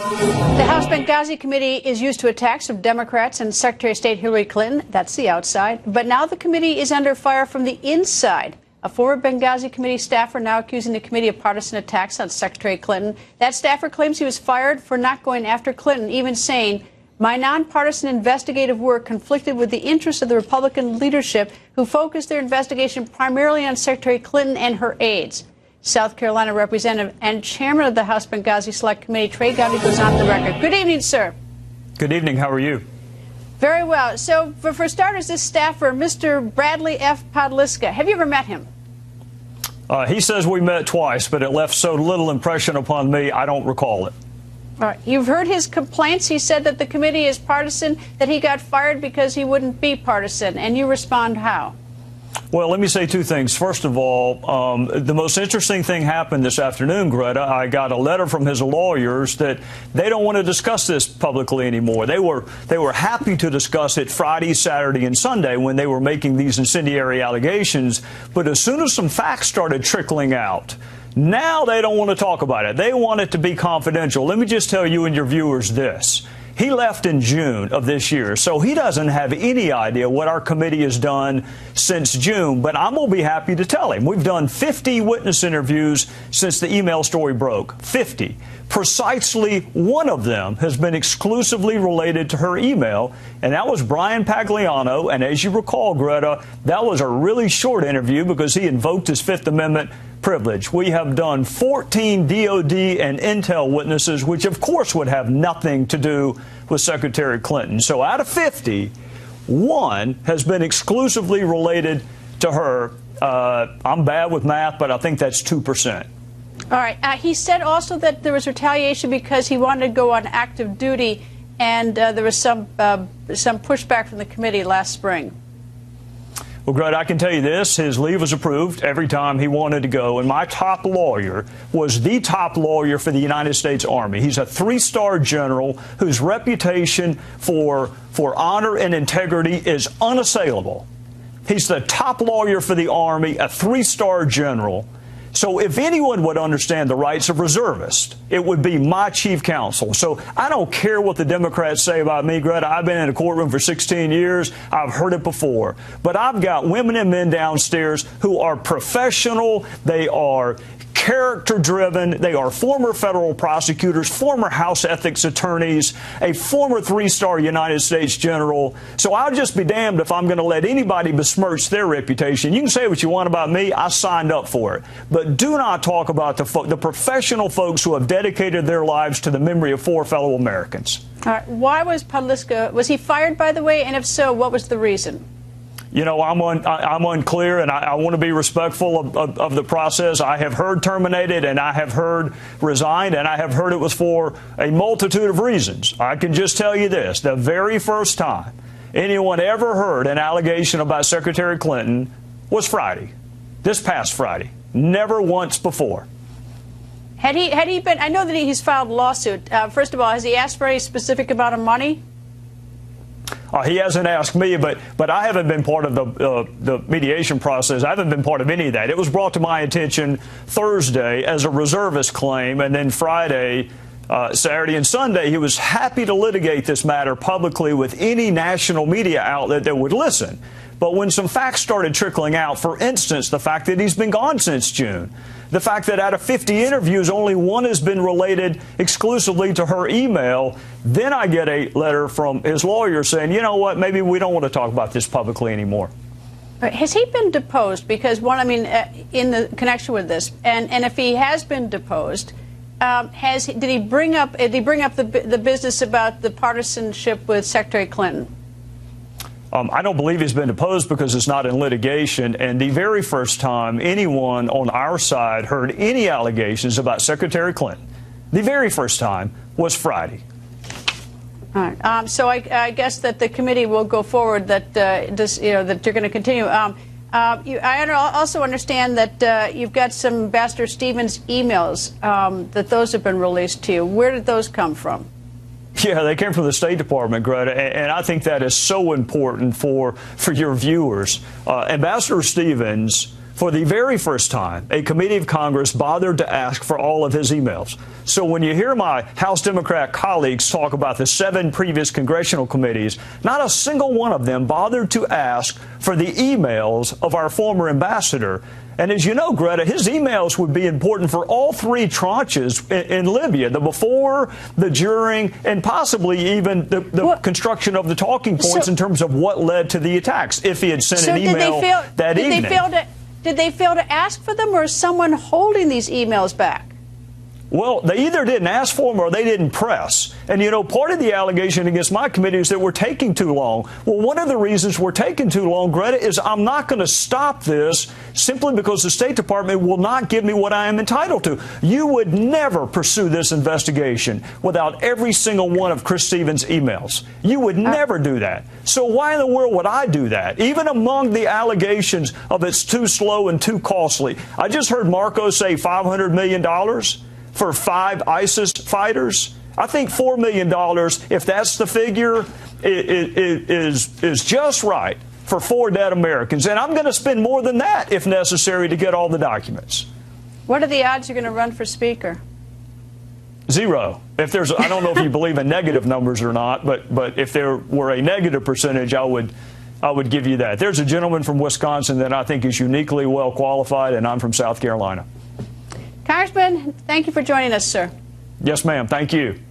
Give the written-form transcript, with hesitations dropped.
The House Benghazi committee is used to attacks of Democrats and Secretary of State Hillary Clinton. That's the outside. But now the committee is under fire from the inside. A former Benghazi committee staffer now accusing the committee of partisan attacks on Secretary Clinton. That staffer claims he was fired for not going after Clinton, even saying, "My nonpartisan investigative work conflicted with the interests of the Republican leadership, who focused their investigation primarily on Secretary Clinton and her aides." South Carolina Representative and Chairman of the House Benghazi Select Committee, Trey Gowdy, goes on the record. Good evening, sir. Good evening. How are you? Very well. So, for starters, this staffer, Mr. Bradley F. Podliska, have you ever met him? He says we met twice, but it left so little impression upon me, I don't recall it. All right. You've heard his complaints. He said that the committee is partisan, that he got fired because he wouldn't be partisan. And you respond how? Well, let me say two things. First of all, the most interesting thing happened this afternoon, Greta. I got a letter from his lawyers that they don't want to discuss this publicly anymore. They were happy to discuss it Friday, Saturday, and Sunday when they were making these incendiary allegations. But as soon as some facts started trickling out, now they don't want to talk about it. They want it to be confidential. Let me just tell you and your viewers this. He left in June of this year, so he doesn't have any idea what our committee has done since June, but I'm going to be happy to tell him. We've done 50 witness interviews since the email story broke. 50. Precisely one of them has been exclusively related to her email, and that was Brian Pagliano. And as you recall, Greta, that was a really short interview because he invoked his Fifth Amendment privilege. We have done 14 DOD and intel witnesses, which of course would have nothing to do with Secretary Clinton. So out of 50, one has been exclusively related to her. I'm bad with math, but I think that's 2%. All right. He said also that there was retaliation because he wanted to go on active duty, and there was some pushback from the committee last spring. Well, Greta, I can tell you this. His leave was approved every time he wanted to go. And my top lawyer was the top lawyer for the United States Army. He's a three-star general whose reputation for honor and integrity is unassailable. He's the top lawyer for the Army, a three-star general. So if anyone would understand the rights of reservists, it would be my chief counsel. So I don't care what the Democrats say about me, Greta. I've been in a courtroom for 16 years. I've heard it before. But I've got women and men downstairs who are professional. They are character-driven. They are former federal prosecutors, former House ethics attorneys, a former three-star United States general. So I'll just be damned if I'm going to let anybody besmirch their reputation. You can say what you want about me. I signed up for it. But do not talk about the professional folks who have dedicated their lives to the memory of four fellow Americans. All right. Why was Podliska, was he fired, by the way? And if so, what was the reason? You know, I'm unclear, and I want to be respectful of the process. I have heard terminated, and I have heard resigned, and I have heard it was for a multitude of reasons. I can just tell you this. The very first time anyone ever heard an allegation about Secretary Clinton was Friday, this past Friday. Never once before. Had he been, I know that he's filed a lawsuit. First of all, has he asked for any specific amount of money? He hasn't asked me, but I haven't been part of the mediation process. I haven't been part of any of that. It was brought to my attention Thursday as a reservist claim, and then Friday, Saturday, and Sunday, he was happy to litigate this matter publicly with any national media outlet that would listen. But when some facts started trickling out, for instance, the fact that he's been gone since June, the fact that out of 50 interviews, only one has been related exclusively to her email, then I get a letter from his lawyer saying, you know what, maybe we don't want to talk about this publicly anymore. Has he been deposed? Because in the connection with this, and if he has been deposed, did he bring up the business about the partisanship with Secretary Clinton? I don't believe he's been deposed because it's not in litigation. And the very first time anyone on our side heard any allegations about Secretary Clinton, the very first time was Friday. All right. So I guess that the committee will go forward that that you're going to continue. I also understand that you've got some Ambassador Stevens emails that those have been released to you. Where did those come from? Yeah, they came from the State Department, Greta, and I think that is so important for your viewers. Ambassador Stevens for the very first time, a committee of Congress bothered to ask for all of his emails. So when you hear my House Democrat colleagues talk about the 7 previous congressional committees, not a single one of them bothered to ask for the emails of our former ambassador. And as you know, Greta, his emails would be important for all 3 tranches in Libya, the before, the during, and possibly even the construction of the talking points in terms of what led to the attacks, if he had sent an email that evening. Did they fail to ask for them, or is someone holding these emails back? Well, they either didn't ask for them or they didn't press. And, you know, part of the allegation against my committee is that we're taking too long. Well, one of the reasons we're taking too long, Greta, is I'm not going to stop this simply because the State Department will not give me what I am entitled to. You would never pursue this investigation without every single one of Chris Stevens' emails. You would never do that. So why in the world would I do that? Even among the allegations of it's too slow and too costly. I just heard Marco say $500 million. For 5 ISIS fighters. I think $4 million, if that's the figure, is just right for 4 dead Americans. And I'm going to spend more than that, if necessary, to get all the documents. What are the odds you're going to run for Speaker? 0. If there's, I don't know if you believe in negative numbers or not, but if there were a negative percentage, I would give you that. There's a gentleman from Wisconsin that I think is uniquely well qualified, and I'm from South Carolina. Congressman, thank you for joining us, sir. Yes, ma'am. Thank you.